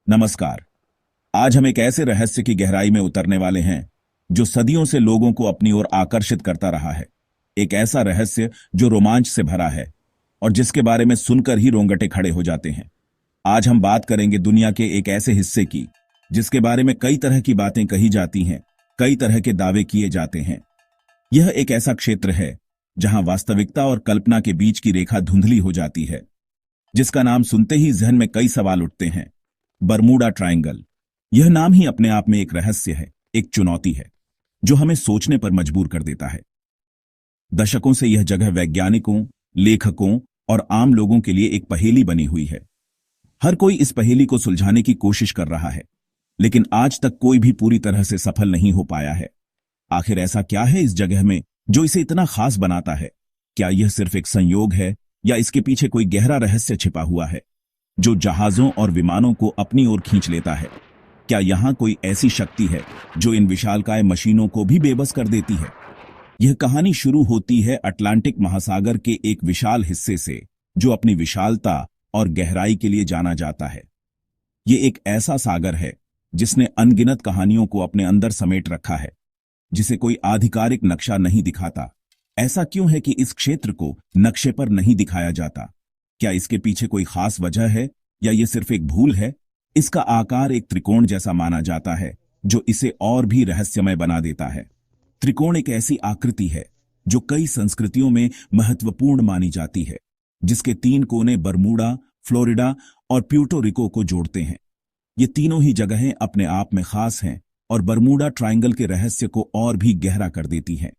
नमस्कार। आज हम एक ऐसे रहस्य की गहराई में उतरने वाले हैं जो सदियों से लोगों को अपनी ओर आकर्षित करता रहा है। एक ऐसा रहस्य जो रोमांच से भरा है और जिसके बारे में सुनकर ही रोंगटे खड़े हो जाते हैं। आज हम बात करेंगे दुनिया के एक ऐसे हिस्से की जिसके बारे में कई तरह की बातें कही जाती हैं, कई तरह के दावे किए जाते हैं। यह एक ऐसा क्षेत्र है जहां वास्तविकता और कल्पना के बीच की रेखा धुंधली हो जाती है, जिसका नाम सुनते ही जहन में कई सवाल उठते हैं। Bermuda triangle. यह नाम ही अपने आप में एक रहस्य है, एक चुनौती है जो हमें सोचने पर मजबूर कर देता है। दशकों से यह जगह वैज्ञानिकों, लेखकों और आम लोगों के लिए एक पहेली बनी हुई है। हर कोई इस पहेली को सुलझाने की कोशिश कर रहा है, लेकिन आज तक कोई भी पूरी तरह से सफल नहीं हो पाया है। आखिर ऐसा क्या है इस जगह में जो इसे इतना खास बनाता है? क्या यह सिर्फ एक संयोग है या इसके पीछे कोई गहरा रहस्य छिपा हुआ है जो जहाजों और विमानों को अपनी ओर खींच लेता है? क्या यहां कोई ऐसी शक्ति है जो इन विशालकाय मशीनों को भी बेबस कर देती है? यह कहानी शुरू होती है अटलांटिक महासागर के एक विशाल हिस्से से जो अपनी विशालता और गहराई के लिए जाना जाता है। यह एक ऐसा सागर है जिसने अनगिनत कहानियों को अपने अंदर समेट रखा है, जिसे कोई आधिकारिक नक्शा नहीं दिखाता। ऐसा क्यों है कि इस क्षेत्र को नक्शे पर नहीं दिखाया जाता? क्या इसके पीछे कोई खास वजह है या यह सिर्फ एक भूल है? इसका आकार एक त्रिकोण जैसा माना जाता है जो इसे और भी रहस्यमय बना देता है। त्रिकोण एक ऐसी आकृति है जो कई संस्कृतियों में महत्वपूर्ण मानी जाती है, जिसके तीन कोने बरमूडा, फ्लोरिडा और प्यूर्टो रिको को जोड़ते हैं। ये तीनों ही जगहें अपने आप में खास हैं और बरमूडा ट्रायंगल के रहस्य को और भी गहरा कर देती हैं।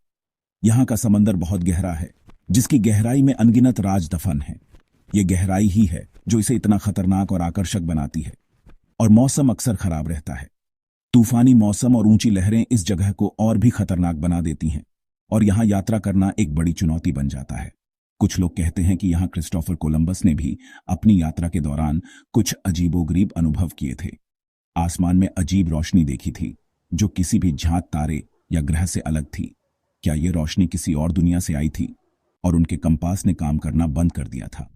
यहां का समंदर बहुत गहरा है, जिसकी गहराई में अनगिनत राज दफन है। यह गहराई ही है जो इसे इतना खतरनाक और आकर्षक बनाती है। और मौसम अक्सर खराब रहता है। तूफानी मौसम और ऊंची लहरें इस जगह को और भी खतरनाक बना देती हैं और यहां यात्रा करना एक बड़ी चुनौती बन जाता है। कुछ लोग कहते हैं कि यहां क्रिस्टोफर कोलंबस ने भी अपनी यात्रा के दौरान कुछ अजीबोगरीब अनुभव किए थे। आसमान में अजीब रोशनी देखी थी जो किसी भी ज्ञात तारे या ग्रह से अलग थी। क्या यह रोशनी किसी और दुनिया से आई थी और उनके कंपास ने काम करना बंद कर दिया था?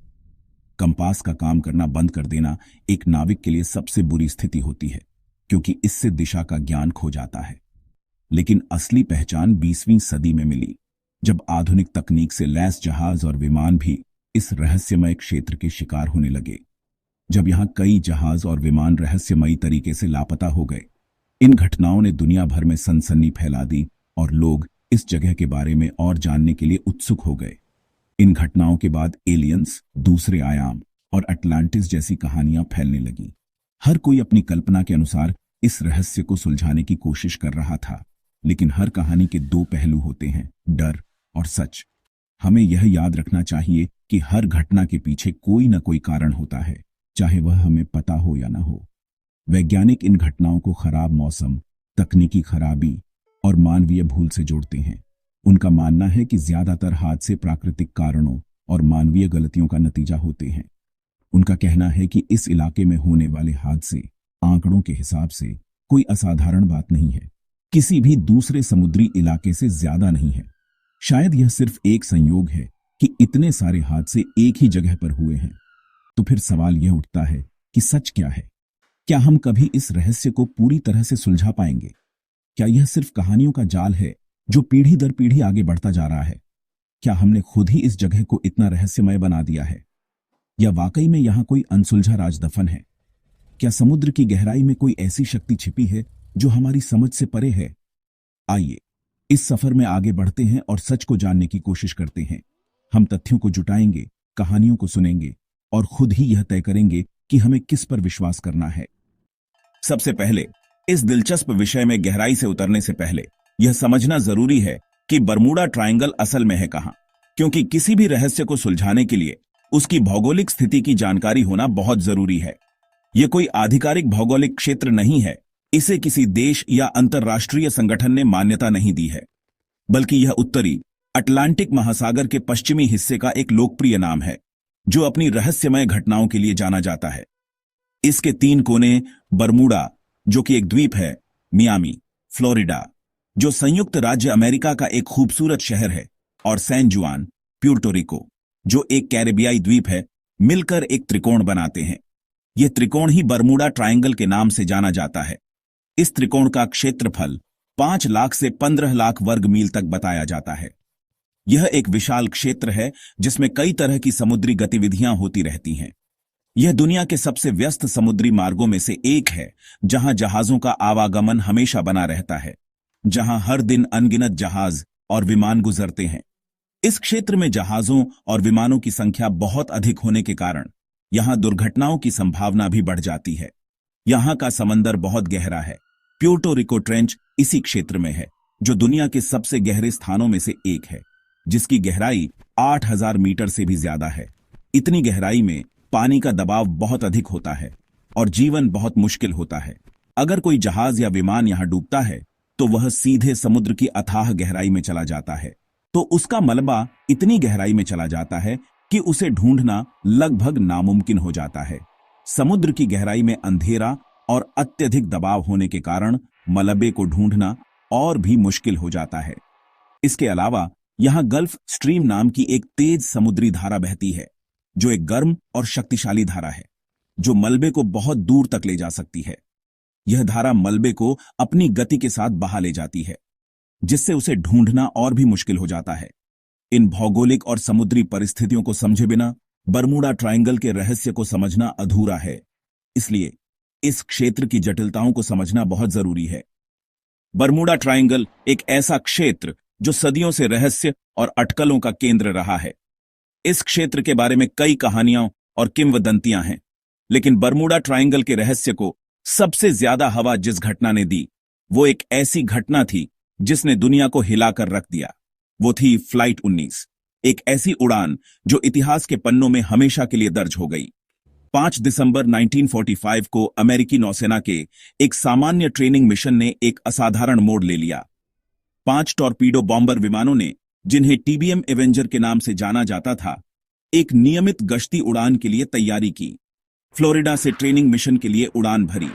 कंपास का काम करना बंद कर देना एक नाविक के लिए सबसे बुरी स्थिति होती है, क्योंकि इससे दिशा का ज्ञान खो जाता है। लेकिन असली पहचान 20वीं सदी में मिली, जब आधुनिक तकनीक से लैस जहाज और विमान भी इस रहस्यमय क्षेत्र के शिकार होने लगे। जब यहां कई जहाज और विमान रहस्यमयी तरीके से लापता हो गए, इन घटनाओं ने दुनिया भर में सनसनी फैला दी और लोग इस जगह के बारे में और जानने के लिए उत्सुक हो गए। इन घटनाओं के बाद एलियंस, दूसरे आयाम और अटलांटिस जैसी कहानियां फैलने लगीं। हर कोई अपनी कल्पना के अनुसार इस रहस्य को सुलझाने की कोशिश कर रहा था, लेकिन हर कहानी के दो पहलू होते हैं, डर और सच। हमें यह याद रखना चाहिए कि हर घटना के पीछे कोई न कोई कारण होता है, चाहे वह हमें पता हो या न हो। वैज्ञानिक इन घटनाओं को खराब मौसम, तकनीकी खराबी और मानवीय भूल से जोड़ते हैं। उनका मानना है कि ज्यादातर हादसे प्राकृतिक कारणों और मानवीय गलतियों का नतीजा होते हैं। उनका कहना है कि इस इलाके में होने वाले हादसे आंकड़ों के हिसाब से कोई असाधारण बात नहीं है, किसी भी दूसरे समुद्री इलाके से ज्यादा नहीं है। शायद यह सिर्फ एक संयोग है कि इतने सारे हादसे एक ही जगह पर हुए हैं। तो फिर सवाल यह उठता है कि सच क्या है? क्या हम कभी इस रहस्य को पूरी तरह से सुलझा पाएंगे? क्या यह सिर्फ कहानियों का जाल है जो पीढ़ी दर पीढ़ी आगे बढ़ता जा रहा है? क्या हमने खुद ही इस जगह को इतना रहस्यमय बना दिया है, या वाकई में यहां कोई अनसुलझा राज दफन है? क्या समुद्र की गहराई में कोई ऐसी शक्ति छिपी है जो हमारी समझ से परे है? आइए इस सफर में आगे बढ़ते हैं और सच को जानने की कोशिश करते हैं। हम तथ्यों को जुटाएंगे, कहानियों को सुनेंगे और खुद ही यह तय करेंगे कि हमें किस पर विश्वास करना है। सबसे पहले इस दिलचस्प विषय में गहराई से उतरने से पहले यह समझना जरूरी है कि बरमूडा ट्रायंगल असल में है कहां, क्योंकि किसी भी रहस्य को सुलझाने के लिए उसकी भौगोलिक स्थिति की जानकारी होना बहुत जरूरी है। यह कोई आधिकारिक भौगोलिक क्षेत्र नहीं है, इसे किसी देश या अंतर्राष्ट्रीय संगठन ने मान्यता नहीं दी है, बल्कि यह उत्तरी अटलांटिक महासागर के पश्चिमी हिस्से का एक लोकप्रिय नाम है जो अपनी रहस्यमय घटनाओं के लिए जाना जाता है। इसके तीन कोने बरमूडा, जो कि एक द्वीप है, मियामी, फ्लोरिडा, जो संयुक्त राज्य अमेरिका का एक खूबसूरत शहर है, और सैन जुआन, प्यूर्टो रिको, जो एक कैरेबियाई द्वीप है, मिलकर एक त्रिकोण बनाते हैं। यह त्रिकोण ही बरमूडा ट्रायंगल के नाम से जाना जाता है। इस त्रिकोण का क्षेत्रफल 5 लाख से 15 लाख वर्ग मील तक बताया जाता है। यह एक विशाल क्षेत्र है जिसमें कई तरह की समुद्री गतिविधियां होती रहती हैं। यह दुनिया के सबसे व्यस्त समुद्री मार्गों में से एक है, जहां जहाजों का आवागमन हमेशा बना रहता है, जहां हर दिन अनगिनत जहाज और विमान गुजरते हैं। इस क्षेत्र में जहाजों और विमानों की संख्या बहुत अधिक होने के कारण यहां दुर्घटनाओं की संभावना भी बढ़ जाती है। यहां का समंदर बहुत गहरा है। प्यूर्टो रिको ट्रेंच इसी क्षेत्र में है, जो दुनिया के सबसे गहरे स्थानों में से एक है, जिसकी गहराई 8000 मीटर से भी ज्यादा है। इतनी गहराई में पानी का दबाव बहुत अधिक होता है और जीवन बहुत मुश्किल होता है। अगर कोई जहाज या विमान यहां डूबता है तो वह सीधे समुद्र की अथाह गहराई में चला जाता है। तो उसका मलबा इतनी गहराई में चला जाता है कि उसे ढूंढना लगभग नामुमकिन हो जाता है। समुद्र की गहराई में अंधेरा और अत्यधिक दबाव होने के कारण मलबे को ढूंढना और भी मुश्किल हो जाता है। इसके अलावा यहां गल्फ स्ट्रीम नाम की एक तेज समुद्री धारा बहती है, जो एक गर्म और शक्तिशाली धारा है, जो मलबे को बहुत दूर तक ले जा सकती है। यह धारा मलबे को अपनी गति के साथ बहा ले जाती है, जिससे उसे ढूंढना और भी मुश्किल हो जाता है। इन भौगोलिक और समुद्री परिस्थितियों को समझे बिना बरमूडा ट्रायंगल के रहस्य को समझना अधूरा है। इसलिए इस क्षेत्र की जटिलताओं को समझना बहुत जरूरी है। बरमूडा ट्रायंगल एक ऐसा क्षेत्र जो सदियों से रहस्य और अटकलों का केंद्र रहा है। इस क्षेत्र के बारे में कई कहानियां और किंवदंतियां हैं, लेकिन बरमूडा ट्रायंगल के रहस्य को सबसे ज्यादा हवा जिस घटना ने दी, वो एक ऐसी घटना थी जिसने दुनिया को हिलाकर रख दिया। वो थी फ्लाइट 19, एक ऐसी उड़ान जो इतिहास के पन्नों में हमेशा के लिए दर्ज हो गई। 5 दिसंबर 1945 को अमेरिकी नौसेना के एक सामान्य ट्रेनिंग मिशन ने एक असाधारण मोड़ ले लिया। 5 टॉर्पीडो बॉम्बर विमानों ने, जिन्हें टीबीएम एवेंजर के नाम से जाना जाता था, एक नियमित गश्ती उड़ान के लिए तैयारी की। फ्लोरिडा से ट्रेनिंग मिशन के लिए उड़ान भरी।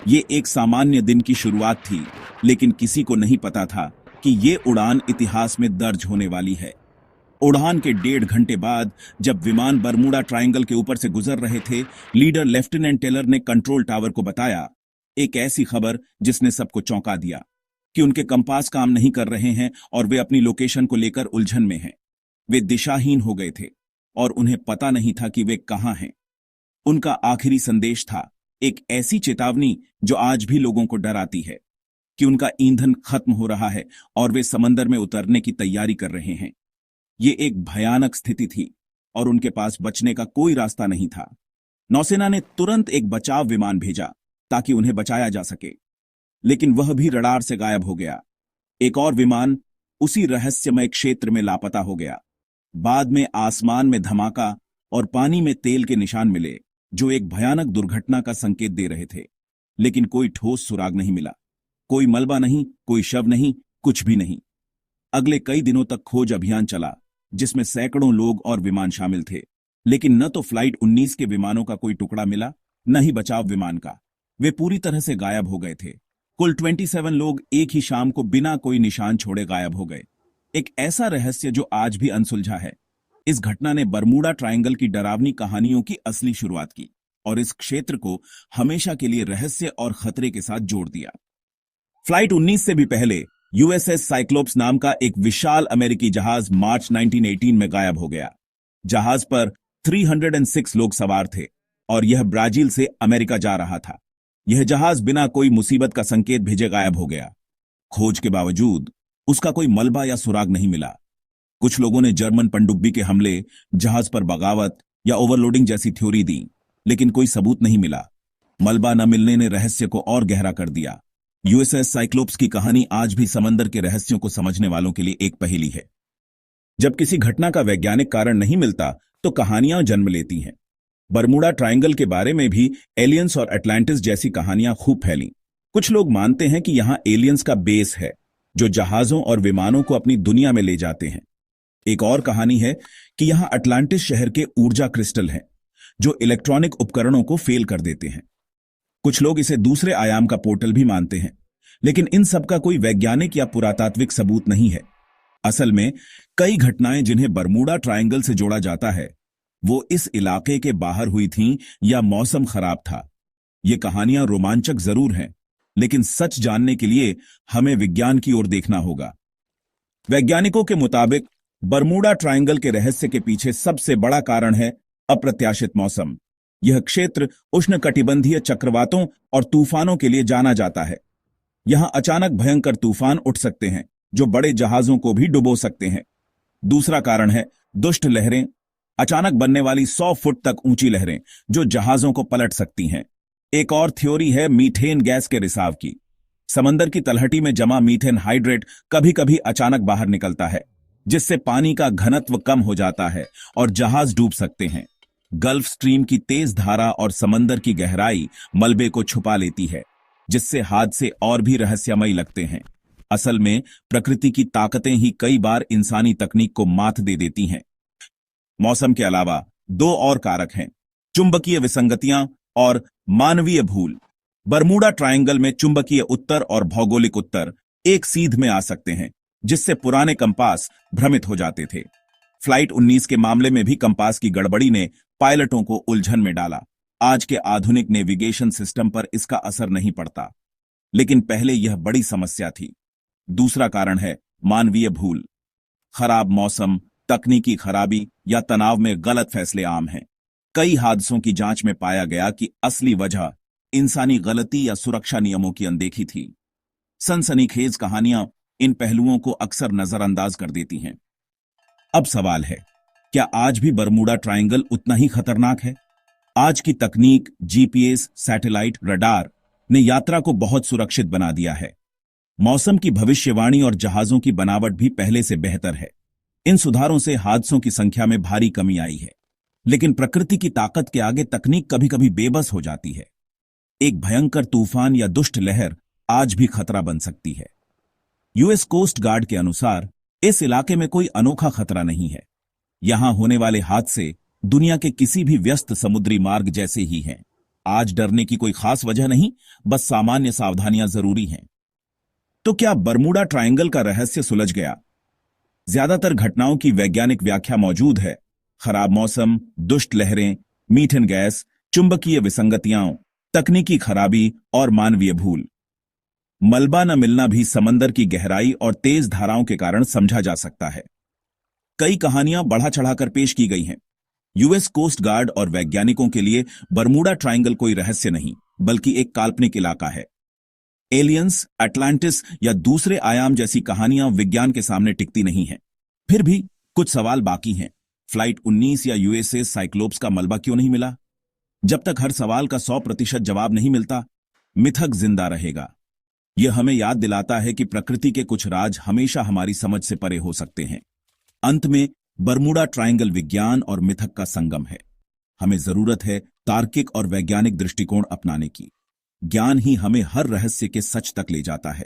ये एक सामान्य दिन की शुरुआत थी, लेकिन किसी को नहीं पता था कि ये उड़ान इतिहास में दर्ज होने वाली है। उड़ान के 1.5 घंटे बाद जब विमान बरमूडा ट्रायंगल के ऊपर से गुजर रहे थे, लीडर लेफ्टिनेंट टेलर ने कंट्रोल टावर को बताया एक ऐसी खबर जिसने सबको चौंका दिया कि उनके कंपास काम नहीं कर रहे हैं और वे अपनी लोकेशन को लेकर उलझन में हैं। वे दिशाहीन हो गए थे और उन्हें पता नहीं था कि वे कहां हैं। उनका आखिरी संदेश था एक ऐसी चेतावनी जो आज भी लोगों को डराती है, कि उनका ईंधन खत्म हो रहा है और वे समंदर में उतरने की तैयारी कर रहे हैं। ये एक भयानक स्थिति थी और उनके पास बचने का कोई रास्ता नहीं था। नौसेना ने तुरंत एक बचाव विमान भेजा ताकि उन्हें बचाया जा सके, लेकिन वह भी रडार से गायब हो गया। एक और विमान उसी रहस्यमय क्षेत्र में लापता हो गया। बाद में आसमान में धमाका और पानी में तेल के निशान मिले, जो एक भयानक दुर्घटना का संकेत दे रहे थे, लेकिन कोई ठोस सुराग नहीं मिला। कोई मलबा नहीं, कोई शव नहीं, कुछ भी नहीं। अगले कई दिनों तक खोज अभियान चला, जिसमें सैकड़ों लोग और विमान शामिल थे, लेकिन न तो फ्लाइट 19 के विमानों का कोई टुकड़ा मिला, न ही बचाव विमान का। वे पूरी तरह से गायब हो गए थे। कुल 27 लोग एक ही शाम को बिना कोई निशान छोड़े गायब हो गए। एक ऐसा रहस्य जो आज भी अनसुलझा है। इस घटना ने बरमूडा ट्रायंगल की डरावनी कहानियों की असली शुरुआत की और इस क्षेत्र को हमेशा के लिए रहस्य और खतरे के साथ जोड़ दिया। फ्लाइट 19 से भी पहले यूएसएस साइक्लोप्स नाम का एक विशाल अमेरिकी जहाज मार्च 1918 में गायब हो गया। जहाज पर 306 लोग सवार थे और यह ब्राजील से अमेरिका जा रहा था। यह जहाज बिना कोई मुसीबत का संकेत भेजे गायब हो गया। खोज के बावजूद उसका कोई मलबा या सुराग नहीं मिला। कुछ लोगों ने जर्मन पनडुब्बी के हमले, जहाज पर बगावत या ओवरलोडिंग जैसी थ्योरी दी, लेकिन कोई सबूत नहीं मिला। मलबा न मिलने ने रहस्य को और गहरा कर दिया। यूएसएस साइक्लोप्स की कहानी आज भी समंदर के रहस्यों को समझने वालों के लिए एक पहेली है। जब किसी घटना का वैज्ञानिक कारण नहीं मिलता तो कहानियां जन्म लेती हैं। बरमूडा ट्रायंगल के बारे में भी एलियंस और अटलांटिस जैसी कहानियां खूब फैलीं। कुछ लोग मानते हैं कि यहां एलियंस का बेस है, जो जहाजों और विमानों को अपनी दुनिया में ले जाते हैं। एक और कहानी है कि यहां अटलांटिस शहर के ऊर्जा क्रिस्टल हैं, जो इलेक्ट्रॉनिक उपकरणों को फेल कर देते हैं। कुछ लोग इसे दूसरे आयाम का पोर्टल भी मानते हैं, लेकिन इन सब का कोई वैज्ञानिक या पुरातात्विक सबूत नहीं है। असल में कई घटनाएं जिन्हें बरमूडा ट्रायंगल से जोड़ा जाता है, वो इस इलाके के बाहर हुई थीं या मौसम खराब था। ये कहानियां रोमांचक जरूर हैं, लेकिन सच जानने के लिए हमें विज्ञान की ओर देखना होगा। वैज्ञानिकों के मुताबिक बरमूडा ट्रायंगल के रहस्य के पीछे सबसे बड़ा कारण है अप्रत्याशित मौसम। यह क्षेत्र उष्णकटिबंधीय चक्रवातों और तूफानों के लिए जाना जाता है। यहां अचानक भयंकर तूफान उठ सकते हैं जो बड़े जहाजों को भी डुबो सकते हैं। दूसरा कारण है दुष्ट लहरें, अचानक बनने वाली 100 फुट तक ऊंची लहरें जो जहाजों को पलट सकती हैं। एक और थ्योरी है मीथेन गैस के रिसाव की। समंदर की तलहटी में जमा मीथेन हाइड्रेट कभी कभी अचानक बाहर निकलता है, जिससे पानी का घनत्व कम हो जाता है और जहाज डूब सकते हैं। गल्फ स्ट्रीम की तेज धारा और समंदर की गहराई मलबे को छुपा लेती है, जिससे हादसे और भी रहस्यमयी लगते हैं। असल में प्रकृति की ताकतें ही कई बार इंसानी तकनीक को मात दे देती हैं। मौसम के अलावा दो और कारक हैं, चुंबकीय विसंगतियां और मानवीय भूल। बरमूडा ट्रायंगल में चुंबकीय उत्तर और भौगोलिक उत्तर एक सीध में आ सकते हैं, जिससे पुराने कंपास भ्रमित हो जाते थे। फ्लाइट 19 के मामले में भी कंपास की गड़बड़ी ने पायलटों को उलझन में डाला। आज के आधुनिक नेविगेशन सिस्टम पर इसका असर नहीं पड़ता, लेकिन पहले यह बड़ी समस्या थी। दूसरा कारण है मानवीय भूल। खराब मौसम, तकनीकी खराबी या तनाव में गलत फैसले आम हैं। कई हादसों की जांच में पाया गया कि असली वजह इंसानी गलती या सुरक्षा नियमों की अनदेखी थी। सनसनीखेज कहानियां इन पहलुओं को अक्सर नजरअंदाज कर देती हैं। अब सवाल है, क्या आज भी बरमूडा ट्रायंगल उतना ही खतरनाक है? आज की तकनीक, जीपीएस, सैटेलाइट, रडार ने यात्रा को बहुत सुरक्षित बना दिया है। मौसम की भविष्यवाणी और जहाजों की बनावट भी पहले से बेहतर है। इन सुधारों से हादसों की संख्या में भारी कमी आई है, लेकिन प्रकृति की ताकत के आगे तकनीक कभी कभी बेबस हो जाती है। एक भयंकर तूफान या दुष्ट लहर आज भी खतरा बन सकती है। यूएस कोस्ट गार्ड के अनुसार इस इलाके में कोई अनोखा खतरा नहीं है। यहां होने वाले हादसे दुनिया के किसी भी व्यस्त समुद्री मार्ग जैसे ही हैं। आज डरने की कोई खास वजह नहीं, बस सामान्य सावधानियां जरूरी हैं। तो क्या बरमूडा ट्रायंगल का रहस्य सुलझ गया? ज्यादातर घटनाओं की वैज्ञानिक व्याख्या मौजूद है। खराब मौसम, दुष्ट लहरें, मीथेन गैस, चुंबकीय विसंगतियां, तकनीकी खराबी और मानवीय भूल। मलबा न मिलना भी समंदर की गहराई और तेज धाराओं के कारण समझा जा सकता है। कई कहानियां बढ़ा चढ़ाकर पेश की गई हैं। यूएस कोस्ट गार्ड और वैज्ञानिकों के लिए बरमूडा ट्रायंगल कोई रहस्य नहीं, बल्कि एक काल्पनिक इलाका है। एलियंस, अटलांटिस या दूसरे आयाम जैसी कहानियां विज्ञान के सामने टिकती नहीं हैं। फिर भी कुछ सवाल बाकी हैं। फ्लाइट 19 या यूएसएस साइक्लोप्स का मलबा क्यों नहीं मिला? जब तक हर सवाल का 100% जवाब नहीं मिलता, मिथक जिंदा रहेगा। यह हमें याद दिलाता है कि प्रकृति के कुछ राज हमेशा हमारी समझ से परे हो सकते हैं। अंत में बरमूडा ट्रायंगल विज्ञान और मिथक का संगम है। हमें जरूरत है तार्किक और वैज्ञानिक दृष्टिकोण अपनाने की। ज्ञान ही हमें हर रहस्य के सच तक ले जाता है।